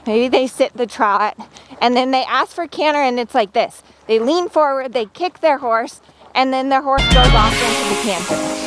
maybe they sit the trot, and then they ask for canter, and it's like this. They lean forward, they kick their horse, and then their horse goes off into the canter.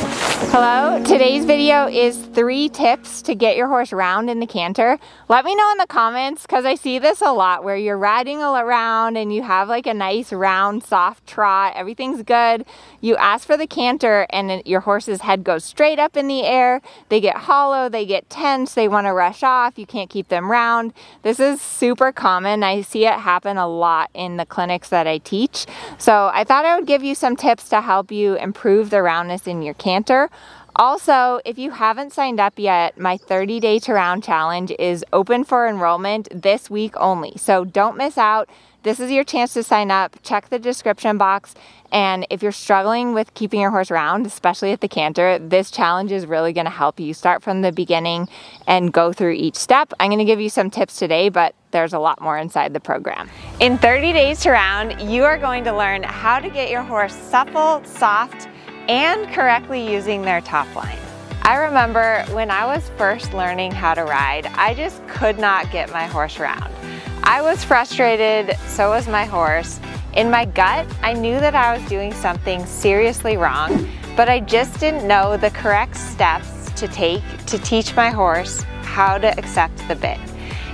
Hello, today's video is 3 tips to get your horse round in the canter. Let me know in the comments, because I see this a lot where you're riding around and you have like a nice round soft trot, everything's good. You ask for the canter and your horse's head goes straight up in the air, they get hollow, they get tense, they want to rush off, you can't keep them round. This is super common. I see it happen a lot in the clinics that I teach. So I thought I would give you some tips to help you improve the roundness in your canter. Also, if you haven't signed up yet, my 30-day to round challenge is open for enrollment this week only. So don't miss out. This is your chance to sign up. Check the description box. And if you're struggling with keeping your horse round, especially at the canter, this challenge is really going to help you start from the beginning and go through each step. I'm going to give you some tips today, but there's a lot more inside the program. In 30 days to round, you are going to learn how to get your horse supple, soft, and correctly using their top line. I remember when I was first learning how to ride, I just could not get my horse round. I was frustrated, so was my horse. In my gut, I knew that I was doing something seriously wrong, but I just didn't know the correct steps to take to teach my horse how to accept the bit.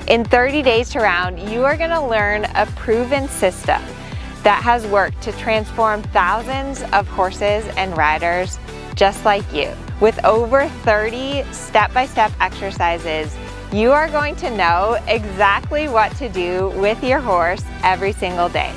In 30 days to round, you are gonna learn a proven system that has worked to transform thousands of horses and riders just like you. With over 30 step-by-step exercises, you are going to know exactly what to do with your horse every single day.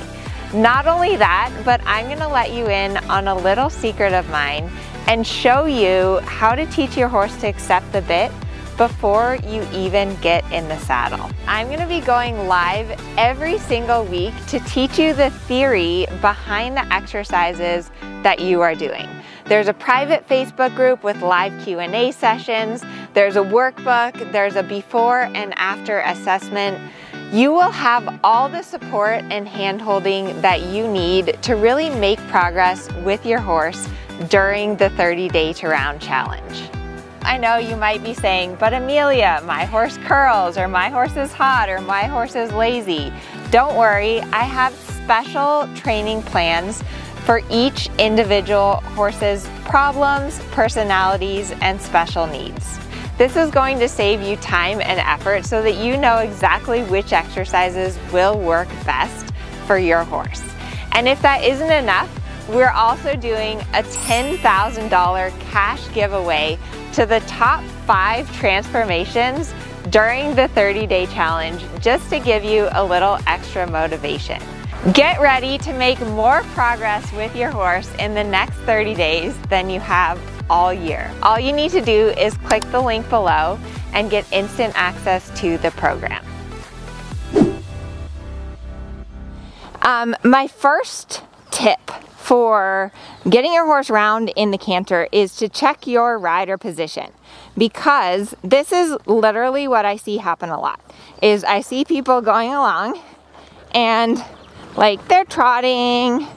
Not only that, but I'm gonna let you in on a little secret of mine and show you how to teach your horse to accept the bit before you even get in the saddle. I'm gonna be going live every single week to teach you the theory behind the exercises that you are doing. There's a private Facebook group with live Q&A sessions, there's a workbook, there's a before and after assessment. You will have all the support and hand-holding that you need to really make progress with your horse during the 30-day to round challenge. I know you might be saying, but Amelia, my horse curls, or my horse is hot, or my horse is lazy. Don't worry, I have special training plans for each individual horse's problems, personalities, and special needs. This is going to save you time and effort so that you know exactly which exercises will work best for your horse. And if that isn't enough, we're also doing a $10,000 cash giveaway to the top 5 transformations during the 30-day challenge, just to give you a little extra motivation. Get ready to make more progress with your horse in the next 30 days than you have all year. All you need to do is click the link below and get instant access to the program. My first tip for getting your horse round in the canter is to check your rider position, because this is literally what I see happen a lot. Is I see people going along and like they're trotting,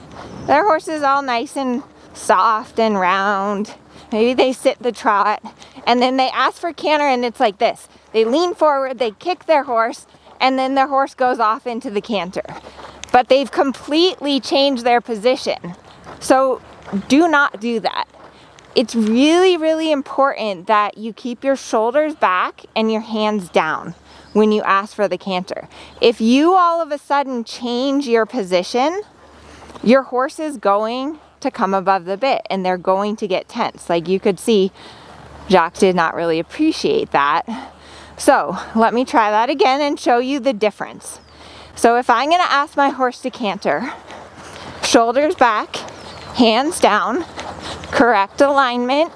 their horse is all nice and soft and round. Maybe they sit the trot, and then they ask for canter, and it's like this. They lean forward, they kick their horse, and then their horse goes off into the canter. But they've completely changed their position. So do not do that. It's really, really important that you keep your shoulders back and your hands down when you ask for the canter. If you all of a sudden change your position, your horse is going to come above the bit and they're going to get tense. Like you could see, Jacques did not really appreciate that. So let me try that again and show you the difference. So if I'm gonna ask my horse to canter, shoulders back, hands down, correct alignment,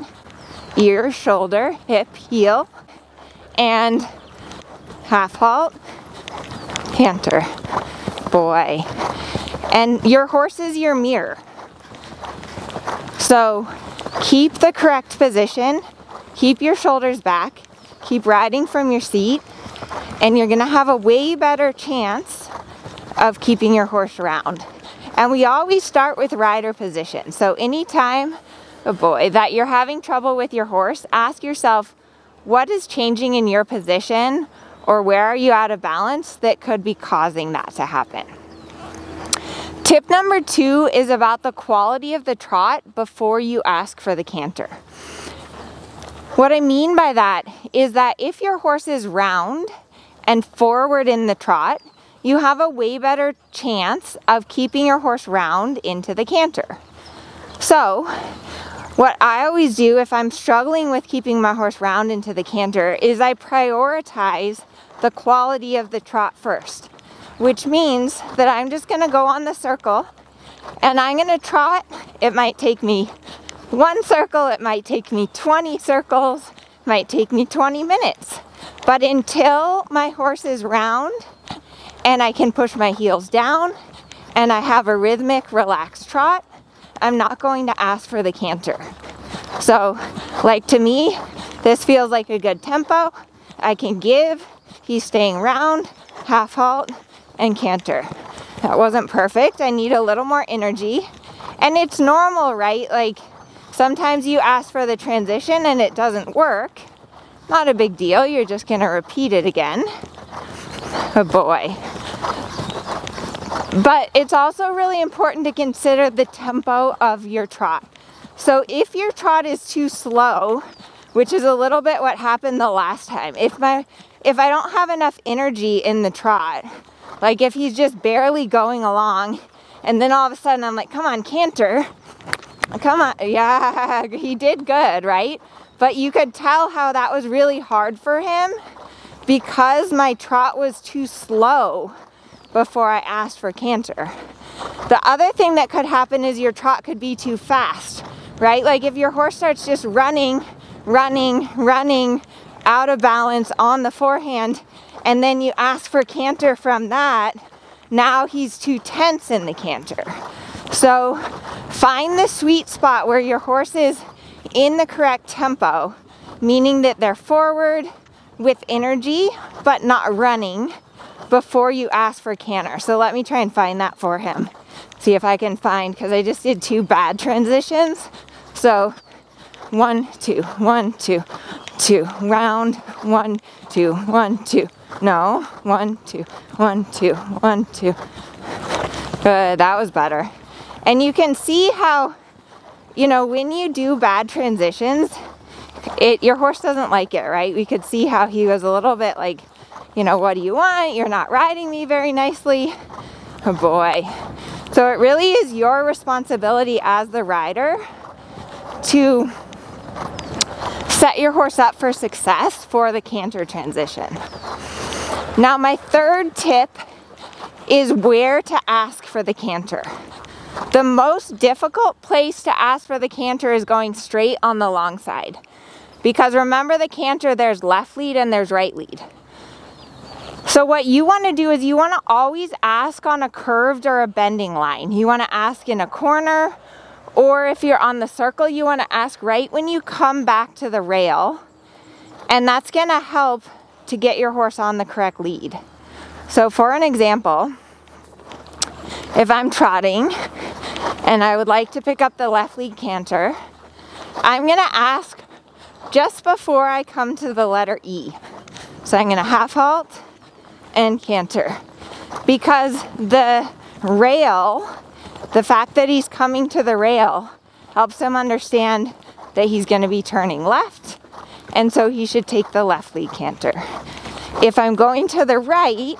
ear, shoulder, hip, heel, and half halt, canter, boy. And your horse is your mirror. So keep the correct position, keep your shoulders back, keep riding from your seat, and you're gonna have a way better chance of keeping your horse round. And we always start with rider position. So anytime, oh boy, that you're having trouble with your horse, ask yourself, what is changing in your position? or where are you out of balance that could be causing that to happen. Tip number 2 is about the quality of the trot before you ask for the canter. What I mean by that is that if your horse is round and forward in the trot, you have a way better chance of keeping your horse round into the canter. So, what I always do if I'm struggling with keeping my horse round into the canter is I prioritize the quality of the trot first, which means that I'm just gonna go on the circle and I'm gonna trot. It might take me 1 circle, it might take me 20 circles, it might take me 20 minutes. But until my horse is round and I can push my heels down and I have a rhythmic, relaxed trot, I'm not going to ask for the canter. So, like, to me, this feels like a good tempo. I can give, he's staying round, half halt, and canter. That wasn't perfect. I need a little more energy. And it's normal, right? Like, sometimes you ask for the transition and it doesn't work. Not a big deal. You're just going to repeat it again. Oh boy. But it's also really important to consider the tempo of your trot. So if your trot is too slow, which is a little bit what happened the last time, if I don't have enough energy in the trot, like if he's just barely going along and then all of a sudden I'm like, come on, canter, come on, yeah, he did good, right? But you could tell how that was really hard for him because my trot was too slow before I asked for canter. The other thing that could happen is your trot could be too fast, right? Like if your horse starts just running out of balance on the forehand, and then you ask for canter from that, now he's too tense in the canter. So find the sweet spot where your horse is in the correct tempo, meaning that they're forward with energy, but not running before you ask for canter. So let me try and find that for him. See if I can find, because I just did 2 bad transitions. So 1, 2, 1, 2, 2, round, 1, 2, 1, 2. No, 1, 2, 1, 2, 1, 2. Good, that was better. And you can see how, you know, when you do bad transitions, your horse doesn't like it, right? We could see how he was a little bit like, you know, what do you want? You're not riding me very nicely. Oh boy. So it really is your responsibility as the rider to set your horse up for success for the canter transition. Now my 3rd tip is where to ask for the canter. The most difficult place to ask for the canter is going straight on the long side. Because remember the canter, there's left lead and there's right lead. So what you want to do is you want to always ask on a curved or a bending line. You want to ask in a corner, or if you're on the circle, you want to ask right when you come back to the rail. And that's going to help to get your horse on the correct lead. So for an example, if I'm trotting and I would like to pick up the left lead canter, I'm going to ask just before I come to the letter E. So I'm going to half halt and canter, because the rail, the fact that he's coming to the rail helps him understand that he's going to be turning left, and so he should take the left lead canter. If I'm going to the right,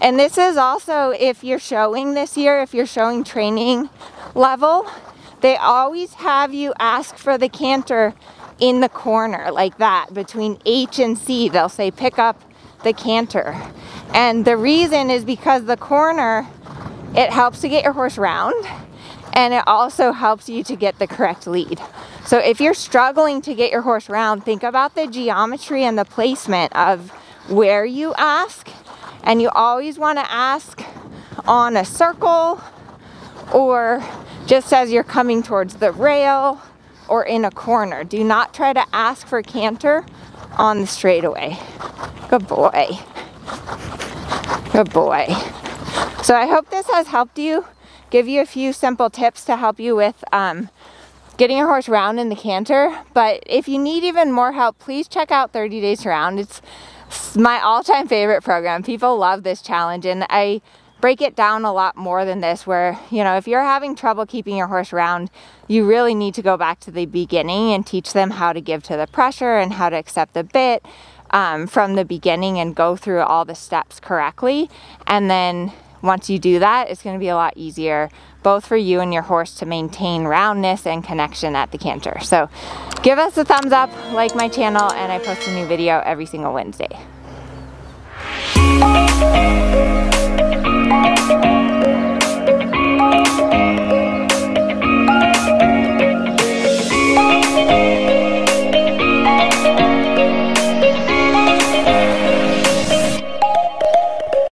and this is also if you're showing this year, if you're showing training level, they always have you ask for the canter in the corner like that. Between H and C, they'll say pick up the canter. And the reason is because the corner, it helps to get your horse round, and it also helps you to get the correct lead. So if you're struggling to get your horse round, think about the geometry and the placement of where you ask. And you always want to ask on a circle, or just as you're coming towards the rail, or in a corner. Do not try to ask for canter on the straightaway. Good boy. Good boy. So I hope this has helped you, give you a few simple tips to help you with getting your horse round in the canter. But if you need even more help, please check out 30 Days to Round. It's It's my all-time favorite program. People love this challenge, and I break it down a lot more than this, where, you know, if you're having trouble keeping your horse round, you really need to go back to the beginning and teach them how to give to the pressure and how to accept the bit from the beginning and go through all the steps correctly. And then once you do that, it's going to be a lot easier both for you and your horse to maintain roundness and connection at the canter. So give us a thumbs up, like my channel, and I post a new video every single Wednesday.